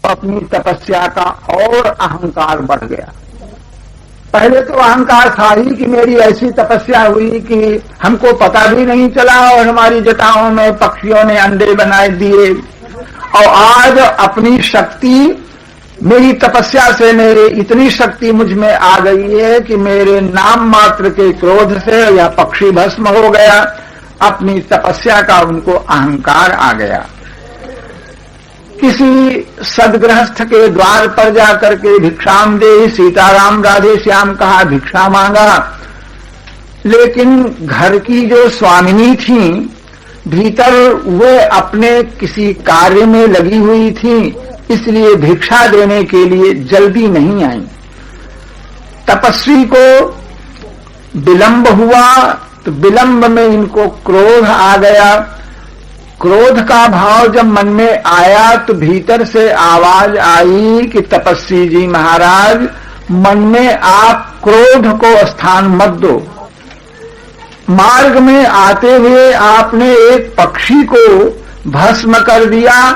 अपनी तपस्या का और अहंकार बढ़ गया। पहले तो अहंकार था ही कि मेरी ऐसी तपस्या हुई कि हमको पता भी नहीं चला और हमारी जटाओं में पक्षियों ने अंडे बनाए दिए। और आज अपनी शक्ति, मेरी तपस्या से मेरे इतनी शक्ति मुझ में आ गई है कि मेरे नाम मात्र के क्रोध से यह पक्षी भस्म हो गया। अपनी तपस्या का उनको अहंकार आ गया। किसी सदगृहस्थ के द्वार पर जाकर के भिक्षाम दे, सीताराम राधे श्याम कहा, भिक्षा मांगा। लेकिन घर की जो स्वामिनी थी भीतर, वे अपने किसी कार्य में लगी हुई थी, इसलिए भिक्षा देने के लिए जल्दी नहीं आई। तपस्वी को विलंब हुआ तो विलंब में इनको क्रोध आ गया। क्रोध का भाव जब मन में आया तो भीतर से आवाज आई कि तपस्वी जी महाराज, मन में आप क्रोध को स्थान मत दो। मार्ग में आते हुए आपने एक पक्षी को भस्म कर दिया,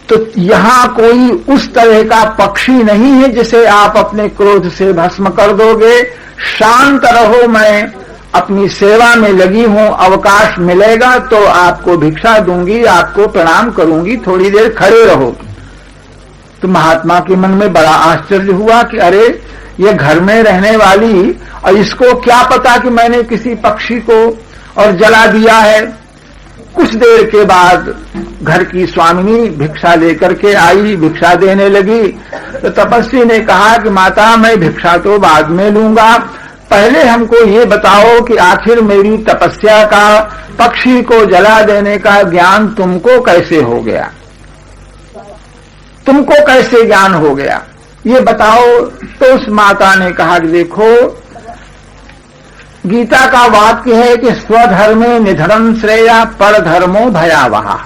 तो यहां कोई उस तरह का पक्षी नहीं है जिसे आप अपने क्रोध से भस्म कर दोगे। शांत रहो, मैं अपनी सेवा में लगी हूं, अवकाश मिलेगा तो आपको भिक्षा दूंगी, आपको प्रणाम करूंगी, थोड़ी देर खड़े रहो। तो महात्मा के मन में बड़ा आश्चर्य हुआ कि अरे ये घर में रहने वाली, और इसको क्या पता कि मैंने किसी पक्षी को और जला दिया है। कुछ देर के बाद घर की स्वामिनी भिक्षा लेकर के आई, भिक्षा देने लगी। तो तपस्वी ने कहा कि माता, मैं भिक्षा तो बाद में लूंगा, पहले हमको ये बताओ कि आखिर मेरी तपस्या का, पक्षी को जला देने का ज्ञान तुमको कैसे हो गया, तुमको कैसे ज्ञान हो गया, ये बताओ। तो उस माता ने कहा कि देखो, गीता का वाक्य है कि स्वधर्मे निधनम श्रेया पर धर्मो भयावह।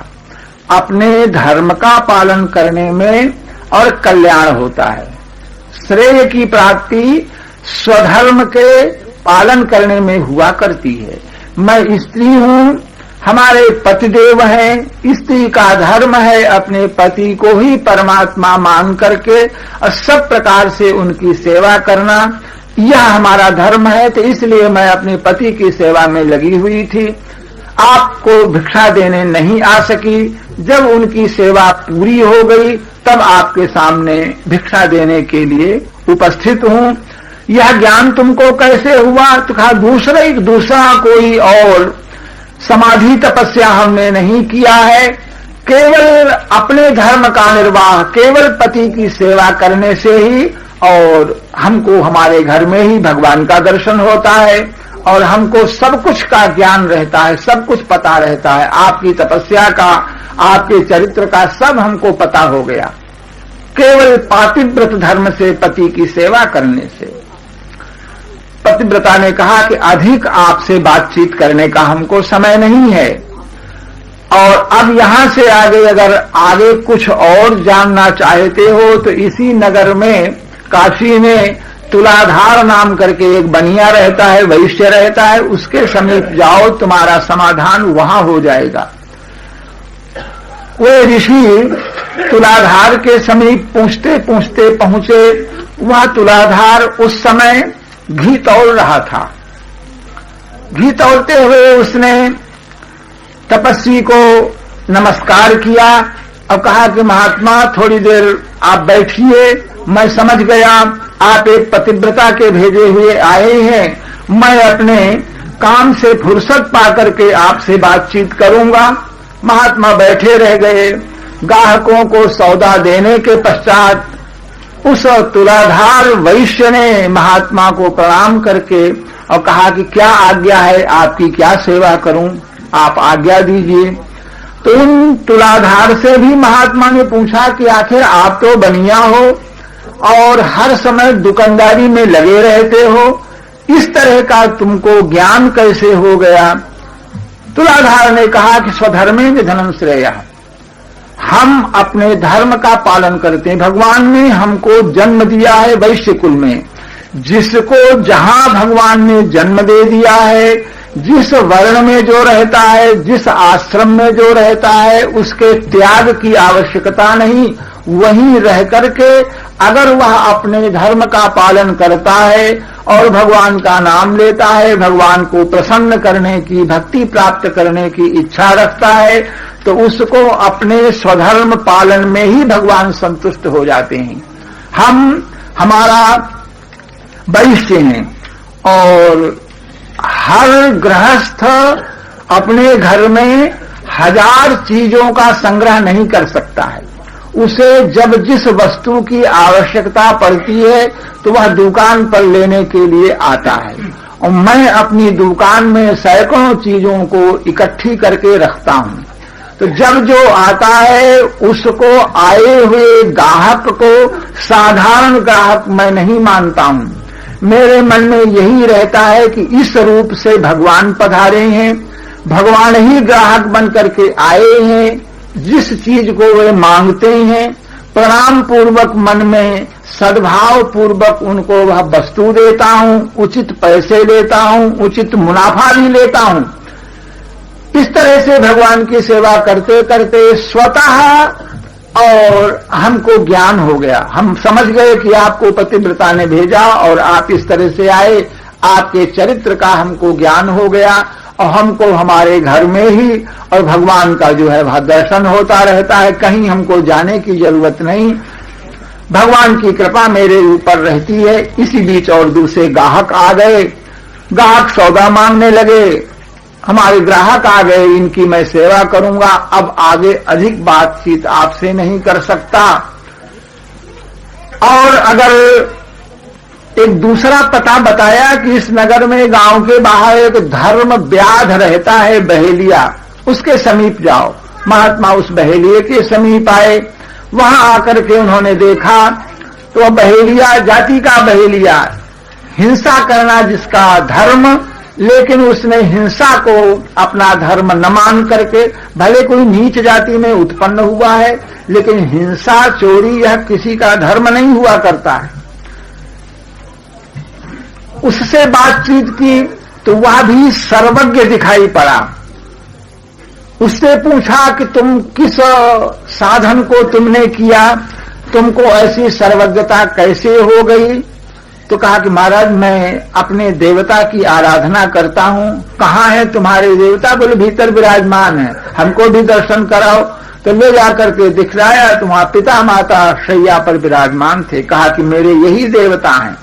अपने धर्म का पालन करने में और कल्याण होता है। श्रेय की प्राप्ति स्वधर्म के पालन करने में हुआ करती है। मैं स्त्री हूं, हमारे पतिदेव हैं, स्त्री का धर्म है अपने पति को ही परमात्मा मान करके और सब प्रकार से उनकी सेवा करना, यह हमारा धर्म है। तो इसलिए मैं अपने पति की सेवा में लगी हुई थी, आपको भिक्षा देने नहीं आ सकी। जब उनकी सेवा पूरी हो गई तब आपके सामने भिक्षा देने के लिए उपस्थित हूं। यह ज्ञान तुमको कैसे हुआ? तो कहा, दूसरा कोई और समाधि तपस्या हमने नहीं किया है, केवल अपने धर्म का निर्वाह केवल पति की सेवा करने से ही, और हमको हमारे घर में ही भगवान का दर्शन होता है और हमको सब कुछ का ज्ञान रहता है, सब कुछ पता रहता है। आपकी तपस्या का, आपके चरित्र का सब हमको पता हो गया, केवल पातिव्रत धर्म से, पति की सेवा करने से। पतिव्रता ने कहा कि अधिक आपसे बातचीत करने का हमको समय नहीं है, और अब यहां से आगे अगर आगे कुछ और जानना चाहते हो तो इसी नगर में, काशी में तुलाधार नाम करके एक बनिया रहता है, वैश्य रहता है, उसके समीप जाओ, तुम्हारा समाधान वहां हो जाएगा। वे ऋषि तुलाधार के समीप पूछते पूछते पहुंचे। वह तुलाधार उस समय घी तौल रहा था। घी तौलते हुए उसने तपस्वी को नमस्कार किया और कहा कि महात्मा, थोड़ी देर आप बैठिए, मैं समझ गया आप एक पतिव्रता के भेजे हुए आए हैं, मैं अपने काम से फुर्सत पाकर के आपसे बातचीत करूंगा। महात्मा बैठे रह गए। ग्राहकों को सौदा देने के पश्चात उस तुलाधार वैश्य ने महात्मा को प्रणाम करके और कहा कि क्या आज्ञा है, आपकी क्या सेवा करूं, आप आज्ञा दीजिए। तो उन तुलाधार से भी महात्मा ने पूछा कि आखिर आप तो बनिया हो और हर समय दुकानदारी में लगे रहते हो, इस तरह का तुमको ज्ञान कैसे हो गया? तुलाधार ने कहा कि स्वधर्मे निधनम श्रेयः, हम अपने धर्म का पालन करते हैं। भगवान ने हमको जन्म दिया है वैश्य कुल में, जिसको जहां भगवान ने जन्म दे दिया है, जिस वर्ण में जो रहता है, जिस आश्रम में जो रहता है, उसके त्याग की आवश्यकता नहीं। वहीं रह करके अगर वह अपने धर्म का पालन करता है और भगवान का नाम लेता है, भगवान को प्रसन्न करने की, भक्ति प्राप्त करने की इच्छा रखता है, तो उसको अपने स्वधर्म पालन में ही भगवान संतुष्ट हो जाते हैं। हमारा वैश्य हैं और हर गृहस्थ अपने घर में 1000 चीजों का संग्रह नहीं कर सकता है। उसे जब जिस वस्तु की आवश्यकता पड़ती है तो वह दुकान पर लेने के लिए आता है, और मैं अपनी दुकान में सैकड़ों चीजों को इकट्ठी करके रखता हूं। तो जब जो आता है उसको, आए हुए ग्राहक को साधारण ग्राहक मैं नहीं मानता हूं। मेरे मन में यही रहता है कि इस रूप से भगवान पधारे हैं, भगवान ही ग्राहक बन करके आए हैं। जिस चीज को वे मांगते हैं, प्रणाम पूर्वक मन में सद्भाव पूर्वक उनको वह वस्तु देता हूं, उचित पैसे लेता हूं, उचित मुनाफा भी लेता हूं। इस तरह से भगवान की सेवा करते करते स्वतः और हमको ज्ञान हो गया। हम समझ गए कि आपको पतिव्रता ने भेजा और आप इस तरह से आए, आपके चरित्र का हमको ज्ञान हो गया, और हमको हमारे घर में ही और भगवान का जो है वह दर्शन होता रहता है। कहीं हमको जाने की जरूरत नहीं, भगवान की कृपा मेरे ऊपर रहती है। इसी बीच और दूसरे ग्राहक आ गए, ग्राहक सौदा मांगने लगे, हमारे ग्राहक आ गए, इनकी मैं सेवा करूंगा, अब आगे अधिक बातचीत आपसे नहीं कर सकता। और अगर एक दूसरा पता बताया कि इस नगर में गांव के बाहर एक धर्म व्याध रहता है, बहेलिया, उसके समीप जाओ। महात्मा उस बहेलिये के समीप आए, वहां आकर के उन्होंने देखा तो वह बहेलिया, जाति का बहेलिया, हिंसा करना जिसका धर्म, लेकिन उसने हिंसा को अपना धर्म न मान करके, भले कोई नीच जाति में उत्पन्न हुआ है, लेकिन हिंसा, चोरी यह किसी का धर्म नहीं हुआ करता है। उससे बातचीत की तो वह भी सर्वज्ञ दिखाई पड़ा। उससे पूछा कि तुम किस साधन को तुमने किया, तुमको ऐसी सर्वज्ञता कैसे हो गई? तो कहा कि महाराज मैं अपने देवता की आराधना करता हूं। कहाँ है तुम्हारे देवता? बोले भीतर विराजमान है, हमको भी दर्शन कराओ। तो ले जाकर के दिखलाया तो वहां पिता माता शैया पर विराजमान थे। कहा कि मेरे यही देवता हैं।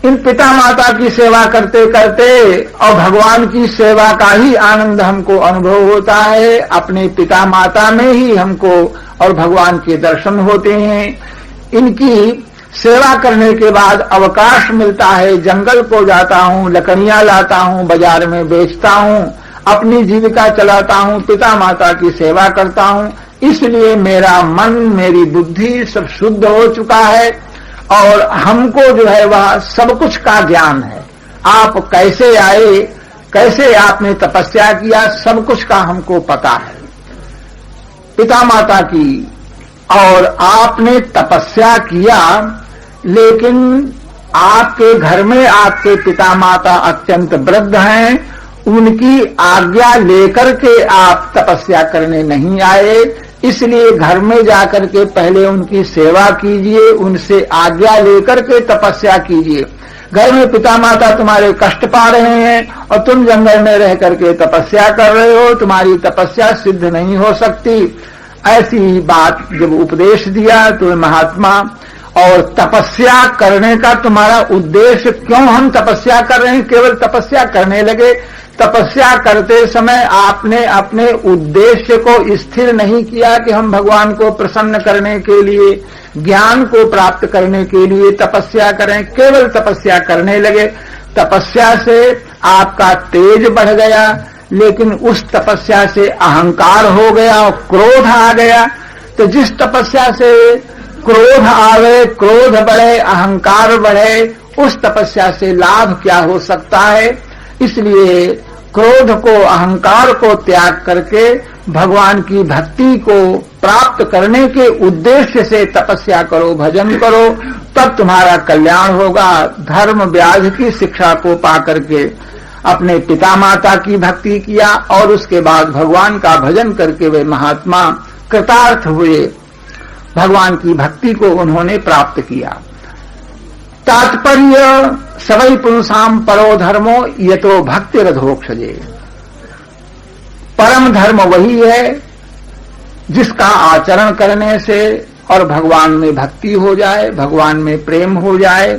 इन पिता माता की सेवा करते करते और भगवान की सेवा का ही आनंद हमको अनुभव होता है। अपने पिता माता में ही हमको और भगवान के दर्शन होते हैं। इनकी सेवा करने के बाद अवकाश मिलता है, जंगल को जाता हूं, लकड़ियां लाता हूं, बाजार में बेचता हूं, अपनी जीविका चलाता हूं, पिता माता की सेवा करता हूं। इसलिए मेरा मन, मेरी बुद्धि सब शुद्ध हो चुका है और हमको जो है वह सब कुछ का ज्ञान है। आप कैसे आए, कैसे आपने तपस्या किया, सब कुछ का हमको पता है पिता माता की। और आपने तपस्या किया, लेकिन आपके घर में आपके पिता माता अत्यंत वृद्ध हैं, उनकी आज्ञा लेकर के आप तपस्या करने नहीं आए। इसलिए घर में जाकर के पहले उनकी सेवा कीजिए, उनसे आज्ञा लेकर के तपस्या कीजिए। घर में पिता माता तुम्हारे कष्ट पा रहे हैं और तुम जंगल में रह करके तपस्या कर रहे हो, तुम्हारी तपस्या सिद्ध नहीं हो सकती। ऐसी बात जब उपदेश दिया तो महात्मा, और तपस्या करने का तुम्हारा उद्देश्य क्यों? हम तपस्या कर रहे हैं, केवल तपस्या करने लगे। तपस्या करते समय आपने अपने उद्देश्य को स्थिर नहीं किया कि हम भगवान को प्रसन्न करने के लिए, ज्ञान को प्राप्त करने के लिए तपस्या करें। केवल तपस्या करने लगे। तपस्या से आपका तेज बढ़ गया, लेकिन उस तपस्या से अहंकार हो गया और क्रोध आ गया। तो जिस तपस्या से क्रोध आवे, क्रोध बढ़े, अहंकार बढ़े, उस तपस्या से लाभ क्या हो सकता है? इसलिए क्रोध को, अहंकार को त्याग करके भगवान की भक्ति को प्राप्त करने के उद्देश्य से तपस्या करो, भजन करो, तब तुम्हारा कल्याण होगा। धर्म व्याध की शिक्षा को पा करके अपने पिता माता की भक्ति किया और उसके बाद भगवान का भजन करके वे महात्मा कृतार्थ हुए, भगवान की भक्ति को उन्होंने प्राप्त किया। तात्पर्य सवै पुंसाम परो धर्मो ये तो भक्ति रधोक्षजे। परम धर्म वही है जिसका आचरण करने से और भगवान में भक्ति हो जाए, भगवान में प्रेम हो जाए।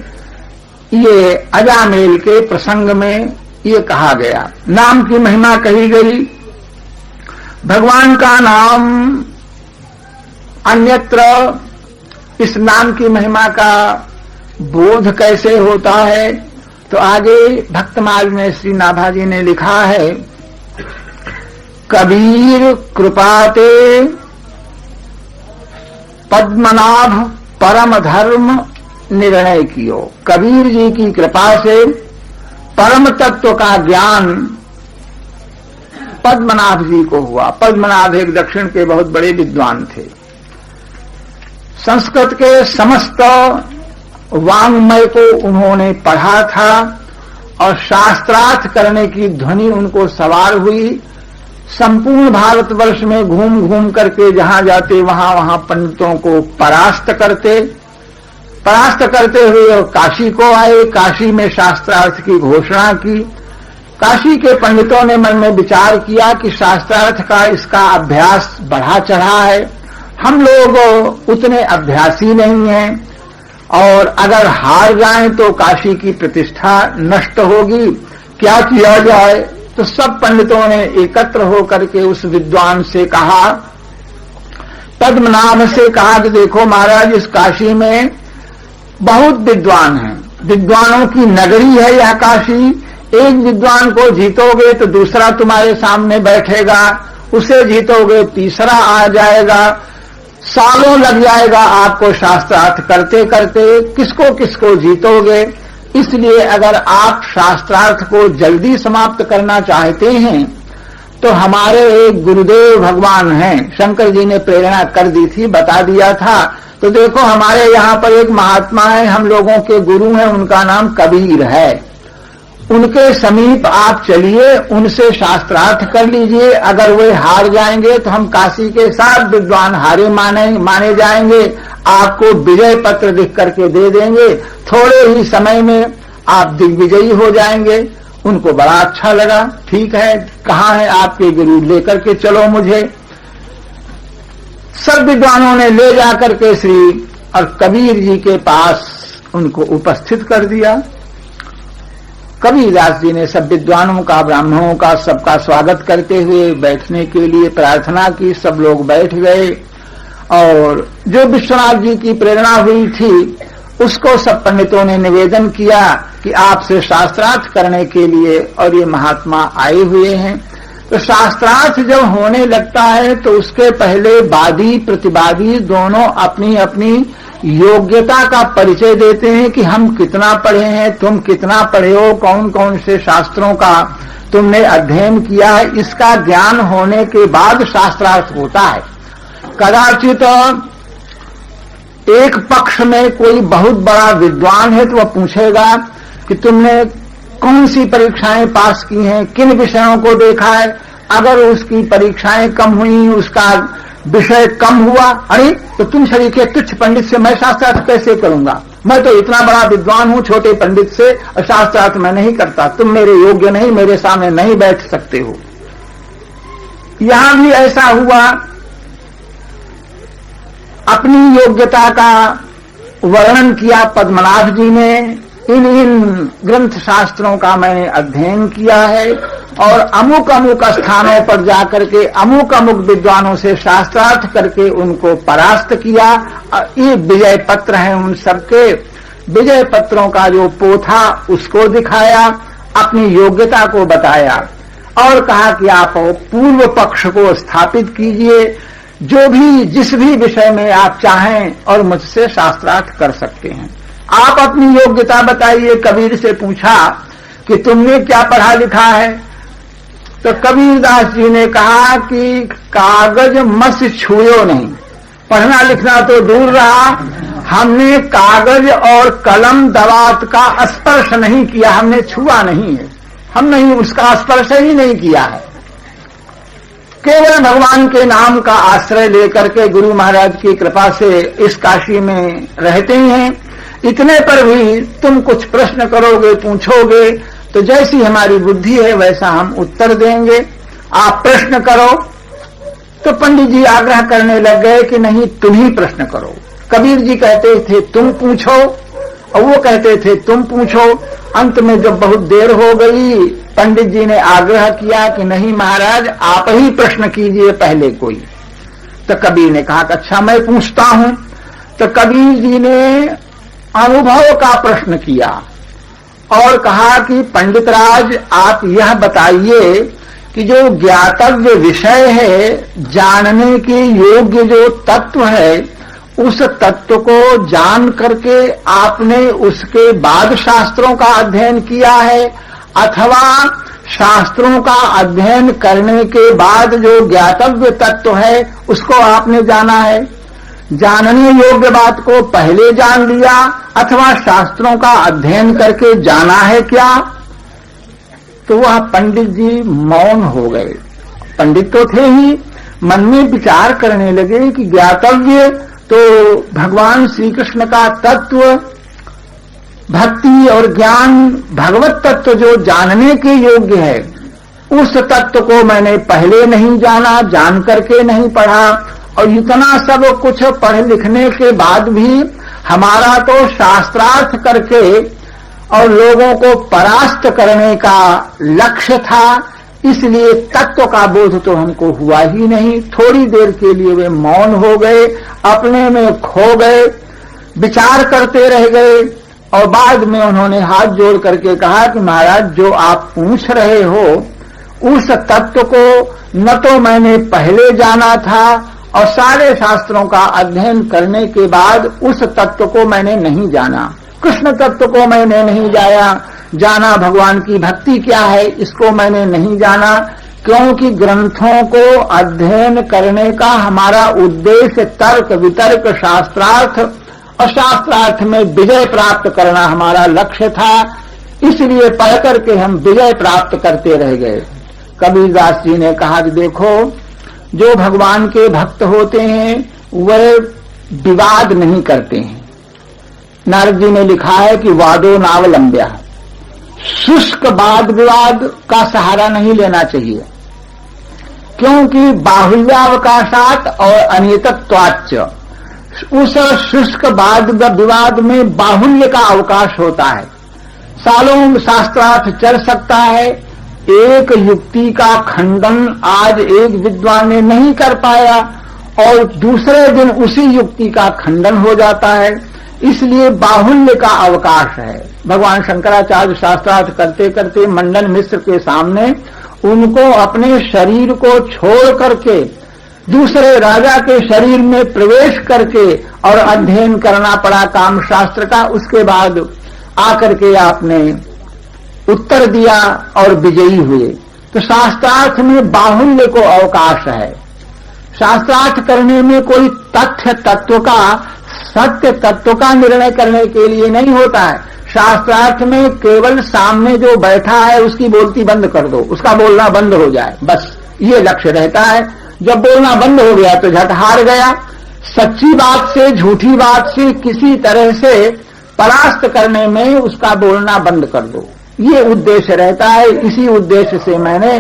ये अजामेल के प्रसंग में ये कहा गया। नाम की महिमा कही गई। भगवान का नाम अन्यत्र, इस नाम की महिमा का बोध कैसे होता है, तो आगे भक्तमाल में श्री नाभाजी ने लिखा है, कबीर कृपाते पद्मनाभ परम धर्म निर्णय कियो। कबीर जी की कृपा से परम तत्व का ज्ञान पद्मनाभ जी को हुआ। पद्मनाभ एक दक्षिण के बहुत बड़े विद्वान थे। संस्कृत के समस्त वाङ्मय को उन्होंने पढ़ा था और शास्त्रार्थ करने की ध्वनि उनको सवार हुई। संपूर्ण भारतवर्ष में घूम घूम करके जहां जाते वहां वहां पंडितों को परास्त करते हुए काशी को आए। काशी में शास्त्रार्थ की घोषणा की। काशी के पंडितों ने मन में विचार किया कि शास्त्रार्थ का इसका अभ्यास बढ़ा चढ़ा है, हम लोग उतने अभ्यासी नहीं हैं और अगर हार जाएं तो काशी की प्रतिष्ठा नष्ट होगी, क्या किया जाए। तो सब पंडितों ने एकत्र होकर के उस विद्वान से कहा, पद्मनाभ से कहा कि देखो महाराज, इस काशी में बहुत विद्वान हैं, विद्वानों की नगरी है यह काशी। एक विद्वान को जीतोगे तो दूसरा तुम्हारे सामने बैठेगा, उसे जीतोगे तीसरा आ जाएगा, सालों लग जाएगा आपको शास्त्रार्थ करते करते, किसको किसको जीतोगे। इसलिए अगर आप शास्त्रार्थ को जल्दी समाप्त करना चाहते हैं तो हमारे एक गुरुदेव भगवान हैं, शंकर जी ने प्रेरणा कर दी थी, बता दिया था। तो देखो हमारे यहाँ पर एक महात्मा है, हम लोगों के गुरु हैं, उनका नाम कबीर है, उनके समीप आप चलिए, उनसे शास्त्रार्थ कर लीजिए। अगर वे हार जाएंगे तो हम काशी के साथ विद्वान हारे माने जाएंगे, आपको विजय पत्र लिख करके दे देंगे, थोड़े ही समय में आप दिग्विजयी हो जाएंगे। उनको बड़ा अच्छा लगा। ठीक है, कहाँ है आपके गुरु, लेकर के चलो मुझे। सब विद्वानों ने ले जाकर के श्री और कबीर जी के पास उनको उपस्थित कर दिया। कबीरदास जी ने सब विद्वानों का, ब्राह्मणों का, सबका स्वागत करते हुए बैठने के लिए प्रार्थना की। सब लोग बैठ गए और जो विश्वनाथ जी की प्रेरणा हुई थी उसको सब पंडितों ने निवेदन किया कि आपसे शास्त्रार्थ करने के लिए और ये महात्मा आए हुए हैं। तो शास्त्रार्थ जब होने लगता है तो उसके पहले वादी प्रतिवादी दोनों अपनी अपनी योग्यता का परिचय देते हैं कि हम कितना पढ़े हैं, तुम कितना पढ़े हो, कौन कौन से शास्त्रों का तुमने अध्ययन किया है। इसका ज्ञान होने के बाद शास्त्रार्थ होता है। कदाचित एक पक्ष में कोई बहुत बड़ा विद्वान है तो वह पूछेगा कि तुमने कौन सी परीक्षाएं पास की हैं, किन विषयों को देखा है। अगर उसकी परीक्षाएं कम हुई, उसका विषय कम हुआ, अरे तो तुम शरीर के तुच्छ पंडित से मैं शास्त्रार्थ कैसे करूंगा, मैं तो इतना बड़ा विद्वान हूं, छोटे पंडित से शास्त्रार्थ मैं नहीं करता, तुम मेरे योग्य नहीं, मेरे सामने नहीं बैठ सकते हो। यहां भी ऐसा हुआ। अपनी योग्यता का वर्णन किया पद्मनाभ जी ने। इन ग्रंथ शास्त्रों का मैंने अध्ययन किया है और अमुक अमुक स्थानों पर जाकर के अमुक अमुक विद्वानों से शास्त्रार्थ करके उनको परास्त किया। ये विजय पत्र हैं उन सबके। विजय पत्रों का जो पोथा उसको दिखाया, अपनी योग्यता को बताया और कहा कि आप पूर्व पक्ष को स्थापित कीजिए, जो भी जिस भी विषय में आप चाहें और मुझसे शास्त्रार्थ कर सकते हैं। आप अपनी योग्यता बताइए। कबीर से पूछा कि तुमने क्या पढ़ा लिखा है, तो कबीरदास जी ने कहा कि कागज मस छुयो नहीं, पढ़ना लिखना तो दूर रहा, हमने कागज और कलम दवात का स्पर्श नहीं किया, हमने छुआ नहीं है। हमने उसका स्पर्श ही नहीं किया है। केवल भगवान के नाम का आश्रय लेकर के गुरु महाराज की कृपा से इस काशी में रहते हैं। इतने पर भी तुम कुछ प्रश्न करोगे, पूछोगे, तो जैसी हमारी बुद्धि है वैसा हम उत्तर देंगे। आप प्रश्न करो। तो पंडित जी आग्रह करने लग गए कि नहीं, तुम ही प्रश्न करो। कबीर जी कहते थे तुम पूछो, और वो कहते थे तुम पूछो। अंत में जब बहुत देर हो गई, पंडित जी ने आग्रह किया कि नहीं महाराज, आप ही प्रश्न कीजिए पहले कोई। तो कबीर ने कहा कि अच्छा मैं पूछता हूं। तो कबीर जी ने अनुभव का प्रश्न किया और कहा कि पंडित राज, आप यह बताइए कि जो ज्ञातव्य विषय है, जानने के योग्य जो तत्व है, उस तत्व को जान करके आपने उसके बाद शास्त्रों का अध्ययन किया है, अथवा शास्त्रों का अध्ययन करने के बाद जो ज्ञातव्य तत्व है उसको आपने जाना है? जानने योग्य बात को पहले जान लिया अथवा शास्त्रों का अध्ययन करके जाना है क्या? तो वह पंडित जी मौन हो गए। पंडित तो थे ही, मन में विचार करने लगे कि ज्ञातव्य तो भगवान श्री कृष्ण का तत्व, भक्ति और ज्ञान, भगवत तत्व जो जानने के योग्य है, उस तत्व को मैंने पहले नहीं जाना, जान करके नहीं पढ़ा। और इतना सब कुछ पढ़ लिखने के बाद भी हमारा तो शास्त्रार्थ करके और लोगों को परास्त करने का लक्ष्य था, इसलिए तत्व का बोध तो हमको हुआ ही नहीं। थोड़ी देर के लिए वे मौन हो गए, अपने में खो गए, विचार करते रह गए। और बाद में उन्होंने हाथ जोड़ करके कहा कि महाराज, जो आप पूछ रहे हो उस तत्व को न तो मैंने पहले जाना था, और सारे शास्त्रों का अध्ययन करने के बाद उस तत्व को मैंने नहीं जाना। कृष्ण तत्व को मैंने नहीं जाना, भगवान की भक्ति क्या है इसको मैंने नहीं जाना, क्योंकि ग्रंथों को अध्ययन करने का हमारा उद्देश्य तर्क वितर्क शास्त्रार्थ और शास्त्रार्थ में विजय प्राप्त करना हमारा लक्ष्य था। इसलिए पढ़ करके हम विजय प्राप्त करते रह गए। कबीरदास जी ने कहा कि देखो, जो भगवान के भक्त होते हैं वह विवाद नहीं करते हैं। नारद जी ने लिखा है कि वादो नावलंब्या, शुष्क वाद विवाद का सहारा नहीं लेना चाहिए, क्योंकि बाहुल्यावकाशात और अनियतत्वाच्च, उस शुष्क वाद विवाद में बाहुल्य का अवकाश होता है। सालों शास्त्रार्थ चल सकता है, एक युक्ति का खंडन आज एक विद्वान ने नहीं कर पाया और दूसरे दिन उसी युक्ति का खंडन हो जाता है, इसलिए बाहुल्य का अवकाश है। भगवान शंकराचार्य शास्त्रार्थ करते करते मंडन मिश्र के सामने उनको अपने शरीर को छोड़ करके दूसरे राजा के शरीर में प्रवेश करके और अध्ययन करना पड़ा काम शास्त्र का। उसके बाद आकर के आपने उत्तर दिया और विजयी हुए। तो शास्त्रार्थ में बाहुल्य को अवकाश है। शास्त्रार्थ करने में कोई तथ्य तत्व का, सत्य तत्व का निर्णय करने के लिए नहीं होता है। शास्त्रार्थ में केवल सामने जो बैठा है उसकी बोलती बंद कर दो, उसका बोलना बंद हो जाए, बस ये लक्ष्य रहता है। जब बोलना बंद हो गया तो झट हार गया। सच्ची बात से, झूठी बात से किसी तरह से परास्त करने में उसका बोलना बंद कर दो, ये उद्देश्य रहता है। इसी उद्देश्य से मैंने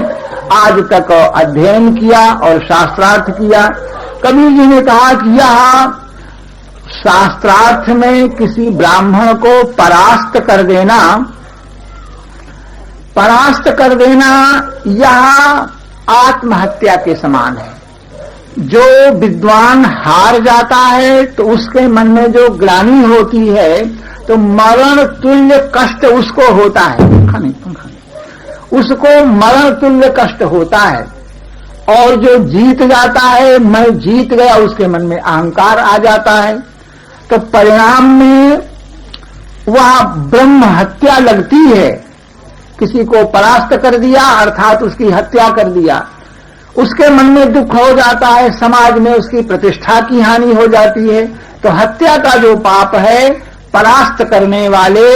आज तक अध्ययन किया और शास्त्रार्थ किया। कबीर जी ने कहा कि यह शास्त्रार्थ में किसी ब्राह्मण को परास्त कर देना यह आत्महत्या के समान है। जो विद्वान हार जाता है तो उसके मन में जो ग्लानि होती है तो मरण तुल्य कष्ट उसको होता है। उसको मरण तुल्य कष्ट होता है। और जो जीत जाता है, मैं जीत गया, उसके मन में अहंकार आ जाता है। तो परिणाम में वह ब्रह्म हत्या लगती है। किसी को परास्त कर दिया अर्थात उसकी हत्या कर दिया, उसके मन में दुख हो जाता है, समाज में उसकी प्रतिष्ठा की हानि हो जाती है। तो हत्या का जो पाप है, परास्त करने वाले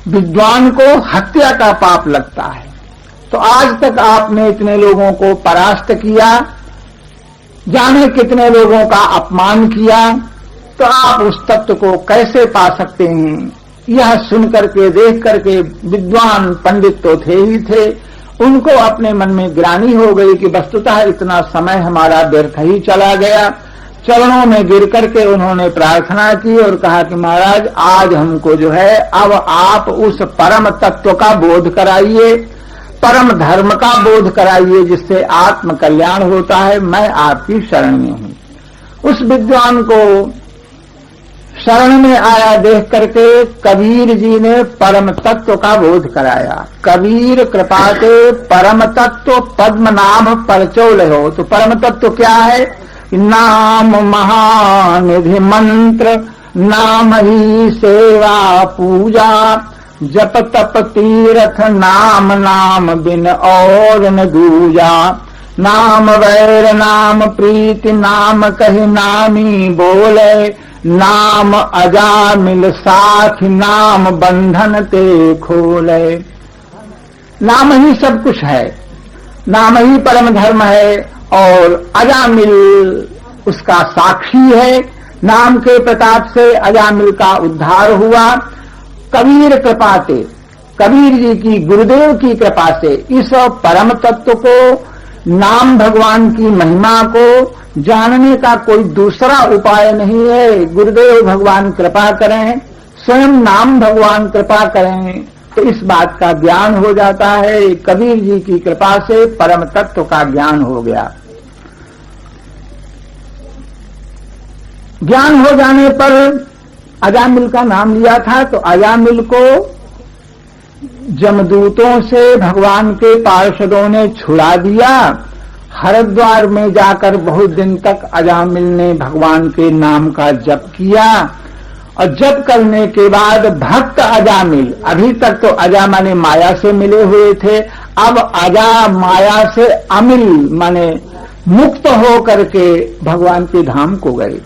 विद्वान को हत्या का पाप लगता है। तो आज तक आपने इतने लोगों को परास्त किया, जाने कितने लोगों का अपमान किया, तो आप उस तत्व को कैसे पा सकते हैं? यह सुन करके देख करके विद्वान पंडित तो थे ही थे, उनको अपने मन में ग्लानि हो गई कि वस्तुतः इतना समय हमारा व्यर्थ ही चला गया। चरणों में गिर करके उन्होंने प्रार्थना की और कहा कि महाराज आज हमको जो है अब आप उस परम तत्व का बोध कराइए, परम धर्म का बोध कराइए जिससे आत्म कल्याण होता है। मैं आपकी शरण में हूं। उस विद्वान को शरण में आया देख करके कबीर जी ने परम तत्व का बोध कराया। कबीर कृपा के परम तत्व पद्मनाभ परचौल हो। तो परम तत्व क्या है? नाम महानिधि मंत्र, नाम ही सेवा पूजा, जप तप तीर्थ नाम, नाम बिन और न दूजा। नाम वैर नाम प्रीति, नाम कही नामी बोले, नाम अजामिल साथ, नाम बंधन ते खोले। नाम ही सब कुछ है, नाम ही परम धर्म है और अजामिल उसका साक्षी है। नाम के प्रताप से अजामिल का उद्धार हुआ। कबीर कृपा से, कबीर जी की गुरुदेव की कृपा से इस परम तत्व को, नाम भगवान की महिमा को जानने का कोई दूसरा उपाय नहीं है। गुरुदेव भगवान कृपा करें, स्वयं नाम भगवान कृपा करें तो इस बात का ज्ञान हो जाता है। कबीर जी की कृपा से परम तत्व का ज्ञान हो गया। ज्ञान हो जाने पर अजामिल का नाम लिया था तो अजामिल को जमदूतों से भगवान के पार्षदों ने छुड़ा दिया। हरिद्वार में जाकर बहुत दिन तक अजामिल ने भगवान के नाम का जप किया और जप करने के बाद भक्त अजामिल, अभी तक तो अजा माने माया से मिले हुए थे, अब अजा माया से अमिल माने मुक्त हो करके भगवान के धाम को गए।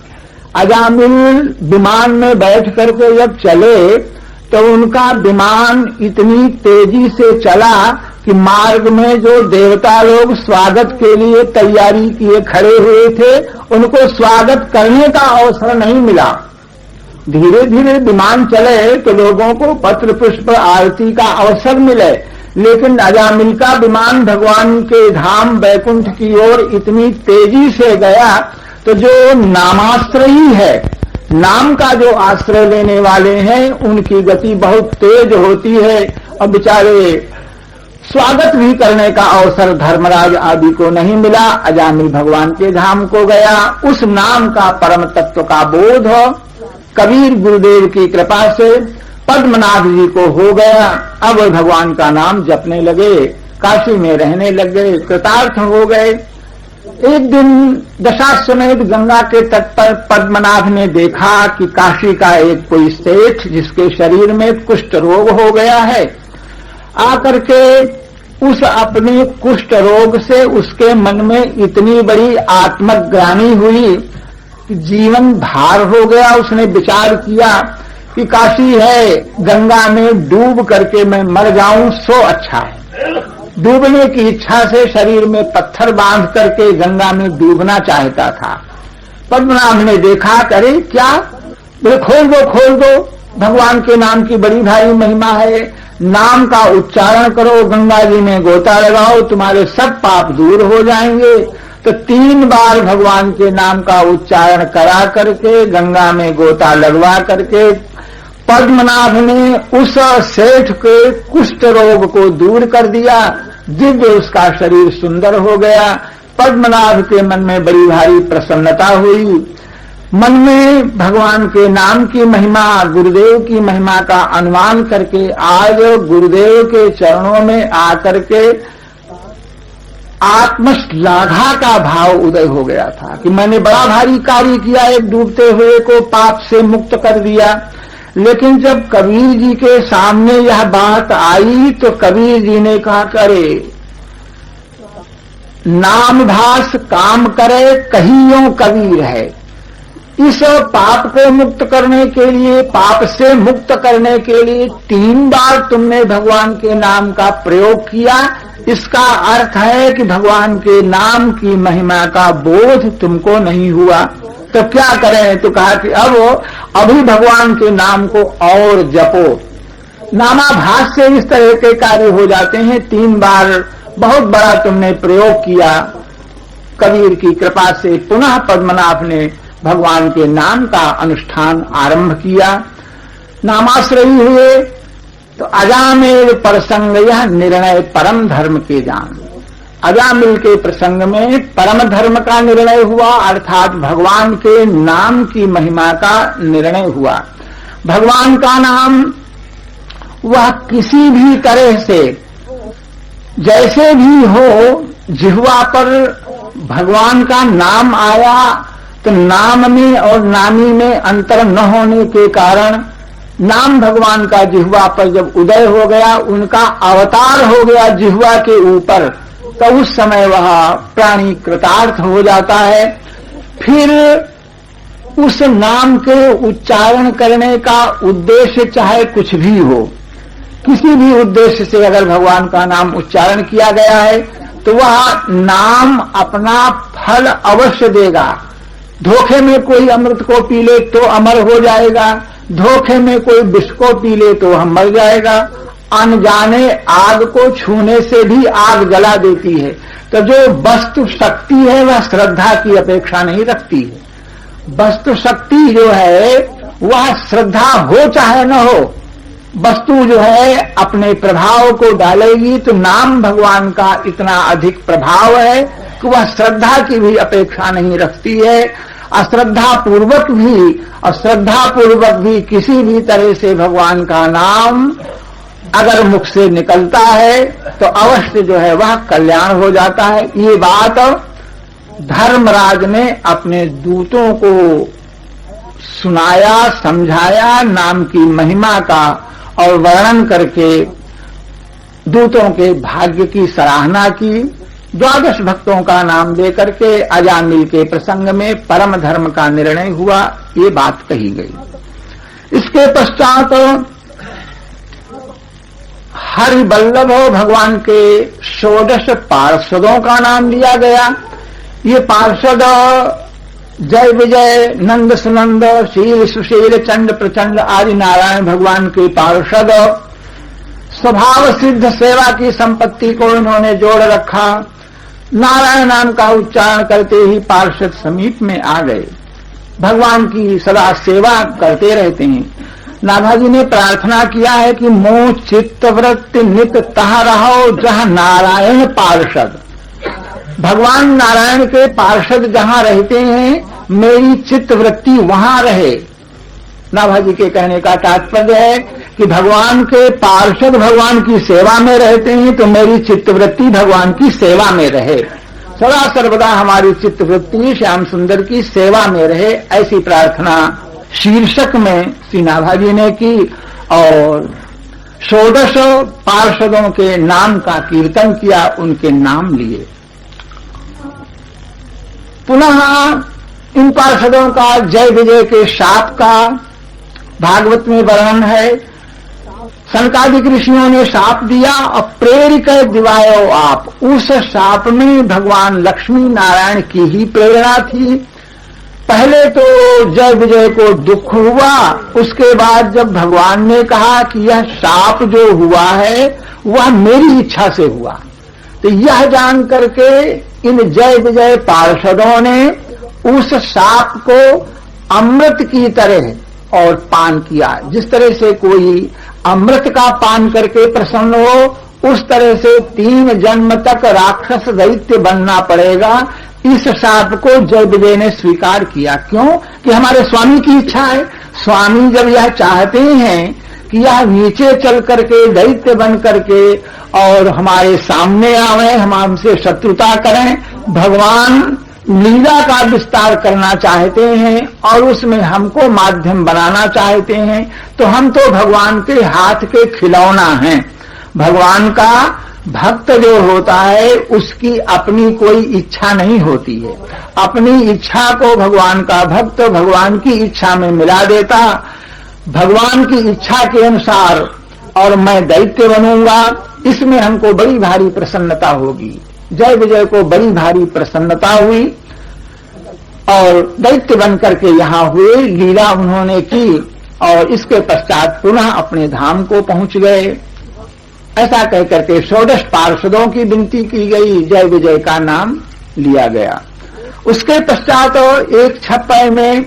अजामिल विमान में बैठ करके जब चले तो उनका विमान इतनी तेजी से चला कि मार्ग में जो देवता लोग स्वागत के लिए तैयारी किए खड़े हुए थे उनको स्वागत करने का अवसर नहीं मिला। धीरे धीरे विमान चले तो लोगों को पत्र पुष्प आरती का अवसर मिले, लेकिन अजामिल का विमान भगवान के धाम बैकुंठ की ओर इतनी तेजी से गया तो जो नामाश्रयी है, नाम का जो आश्रय लेने वाले हैं उनकी गति बहुत तेज होती है और बेचारे स्वागत भी करने का अवसर धर्मराज आदि को नहीं मिला। अजामिल भगवान के धाम को गया। उस नाम का परम तत्व का बोध कबीर गुरुदेव की कृपा से पद्मनाभ जी को हो गया। अब भगवान का नाम जपने लगे, काशी में रहने लग गए, कृतार्थ हो गए। एक दिन दशाश्वमेध गंगा के तट पर पद्मनाभ ने देखा कि काशी का एक कोई सेठ जिसके शरीर में कुष्ठ रोग हो गया है, आकर के उस अपने कुष्ठ रोग से उसके मन में इतनी बड़ी आत्मग्लानि हुई कि जीवन भार हो गया। उसने विचार किया कि काशी है, गंगा में डूब करके मैं मर जाऊं सो अच्छा है। डूबने की इच्छा से शरीर में पत्थर बांध करके गंगा में डूबना चाहता था। पद्मनाभ ने देखा, करे क्या, बोले खोल दो, भगवान के नाम की बड़ी भारी महिमा है, नाम का उच्चारण करो, गंगा जी में गोता लगाओ, तुम्हारे सब पाप दूर हो जाएंगे। तो 3 बार भगवान के नाम का उच्चारण करा करके गंगा में गोता लगवा करके पद्मनाभ ने उस सेठ के कुष्ठ रोग को दूर कर दिया। दिव्य उसका शरीर सुंदर हो गया। पद्मनाभ के मन में बड़ी भारी प्रसन्नता हुई। मन में भगवान के नाम की महिमा, गुरुदेव की महिमा का अनुमान करके आज गुरुदेव के चरणों में आकर के आत्मश्लाघा का भाव उदय हो गया था कि मैंने बड़ा भारी कार्य किया, एक डूबते हुए को पाप से मुक्त कर दिया। लेकिन जब कबीर जी के सामने यह बात आई तो कबीर जी ने कहा, करे नाम भास काम करे कहियों कबीर है। इस पाप को मुक्त करने के लिए, पाप से मुक्त करने के लिए 3 बार तुमने भगवान के नाम का प्रयोग किया। इसका अर्थ है कि भगवान के नाम की महिमा का बोध तुमको नहीं हुआ। तो क्या करें? तो कहा कि अभी भगवान के नाम को और जपो। नामाभास से इस तरह के कार्य हो जाते हैं। 3 बार बहुत बड़ा तुमने प्रयोग किया। कबीर की कृपा से पुनः पद्मनाभ ने भगवान के नाम का अनुष्ठान आरंभ किया। नामाश्रयी हुए तो अजामेल प्रसंग यह निर्णय परम धर्म के जान। अजामिल के प्रसंग में परम धर्म का निर्णय हुआ, अर्थात भगवान के नाम की महिमा का निर्णय हुआ। भगवान का नाम वह किसी भी तरह से जैसे भी हो, जिह्वा पर भगवान का नाम आया तो नाम में और नामी में अंतर न होने के कारण नाम भगवान का जिह्वा पर जब उदय हो गया, उनका अवतार हो गया जिह्वा के ऊपर, तो उस समय वह प्राणी कृतार्थ हो जाता है। फिर उस नाम के उच्चारण करने का उद्देश्य चाहे कुछ भी हो, किसी भी उद्देश्य से अगर भगवान का नाम उच्चारण किया गया है तो वह नाम अपना फल अवश्य देगा। धोखे में कोई अमृत को पी ले तो अमर हो जाएगा, धोखे में कोई विष को पी ले तो वह मर जाएगा। अनजाने आग को छूने से भी आग जला देती है। तो जो वस्तु शक्ति है वह श्रद्धा की अपेक्षा नहीं रखती है। वस्तु शक्ति जो है वह श्रद्धा हो चाहे न हो, वस्तु जो है अपने प्रभाव को डालेगी। तो नाम भगवान का इतना अधिक प्रभाव है कि वह श्रद्धा की भी अपेक्षा नहीं रखती है। अश्रद्धा पूर्वक भी किसी भी तरह से भगवान का नाम अगर मुख से निकलता है तो अवश्य जो है वह कल्याण हो जाता है। ये बात धर्मराज ने अपने दूतों को सुनाया, समझाया, नाम की महिमा का और वर्णन करके दूतों के भाग्य की सराहना की। 12 भक्तों का नाम लेकर के अजामिल के प्रसंग में परम धर्म का निर्णय हुआ, ये बात कही गई। इसके पश्चात हरिवल्लभ भगवान के 16 पार्षदों का नाम लिया गया। ये पार्षद जय विजय, नंद सुनंद, शील सुशील, चंड प्रचंड आदि नारायण भगवान के पार्षद। स्वभाव सिद्ध सेवा की संपत्ति को इन्होंने जोड़ रखा। नारायण नाम का उच्चारण करते ही पार्षद समीप में आ गए, भगवान की सदा सेवा करते रहते हैं। नाभाजी ने प्रार्थना किया है कि मोह चित्तवृत्ति नित तह रहो जहां नारायण पार्षद। भगवान नारायण के पार्षद जहां रहते हैं, मेरी चित्तवृत्ति वहां रहे। नाभाजी के कहने का तात्पर्य है कि भगवान के पार्षद भगवान की सेवा में रहते हैं तो मेरी चित्तवृत्ति भगवान की सेवा में रहे। सदा सर्वदा हमारी चित्तवृत्ति श्याम सुंदर की सेवा में रहे, ऐसी प्रार्थना शीर्षक में श्री नाभाजी ने की और 16 पार्षदों के नाम का कीर्तन किया, उनके नाम लिए। पुनः इन पार्षदों का जय विजय के शाप का भागवत में वर्णन है। सनकादिक ऋषियों ने शाप दिया और प्रेरिक दिवायो आप। उस शाप में भगवान लक्ष्मी नारायण की ही प्रेरणा थी। पहले तो जय विजय को दुख हुआ, उसके बाद जब भगवान ने कहा कि यह शाप जो हुआ है वह मेरी इच्छा से हुआ, तो यह जान करके इन जय विजय पार्षदों ने उस शाप को अमृत की तरह और पान किया। जिस तरह से कोई अमृत का पान करके प्रसन्न हो, उस तरह से 3 जन्म तक राक्षस दैत्य बनना पड़ेगा। इस शाप को जय विजय ने स्वीकार किया। क्यों? कि हमारे स्वामी की इच्छा है। स्वामी जब यह चाहते हैं कि यह नीचे चल करके दैत्य बन करके और हमारे सामने आवे, हम हमसे शत्रुता करें, भगवान लीला का विस्तार करना चाहते हैं और उसमें हमको माध्यम बनाना चाहते हैं, तो हम तो भगवान के हाथ के खिलौना हैं। भगवान का भक्त जो होता है उसकी अपनी कोई इच्छा नहीं होती है। अपनी इच्छा को भगवान का भक्त भगवान की इच्छा में मिला देता, भगवान की इच्छा के अनुसार और मैं दैत्य बनूंगा, इसमें हमको बड़ी भारी प्रसन्नता होगी। जय विजय को बड़ी भारी प्रसन्नता हुई और दैत्य बनकर के यहां हुए, लीला उन्होंने की और इसके पश्चात पुनः अपने धाम को पहुंच गए। ऐसा कहकर के 16 पार्षदों की विनती की गई, जय विजय का नाम लिया गया। उसके पश्चात एक छप्पय में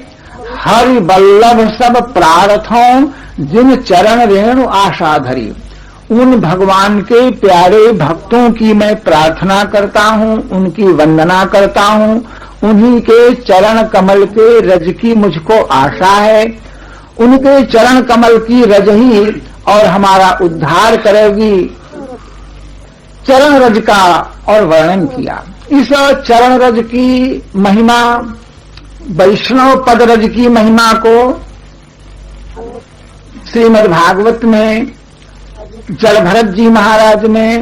हरि बल्लभ सब प्रार्थों जिन चरण रेणु आशा धरी, उन भगवान के प्यारे भक्तों की मैं प्रार्थना करता हूं, उनकी वंदना करता हूं, उन्हीं के चरण कमल के रज की मुझको आशा है। उनके चरण कमल की रज ही और हमारा उद्धार करेगी। चरण रज का और वर्णन किया। इस चरण रज की महिमा, वैष्णव पद रज की महिमा को श्रीमद् भागवत में जलभरत जी महाराज ने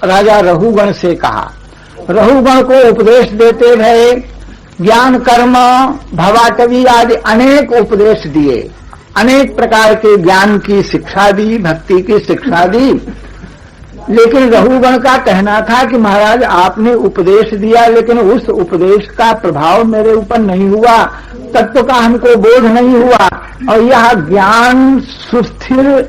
राजा रघुगण से कहा। रघुगण को उपदेश देते रहे, ज्ञान कर्म भवाटवी आदि अनेक उपदेश दिए, अनेक प्रकार के ज्ञान की शिक्षा दी, भक्ति की शिक्षा दी। लेकिन रघुगण का कहना था कि महाराज आपने उपदेश दिया लेकिन उस उपदेश का प्रभाव मेरे ऊपर नहीं हुआ, तत्व का हमको बोध नहीं हुआ और यह ज्ञान सुस्थिर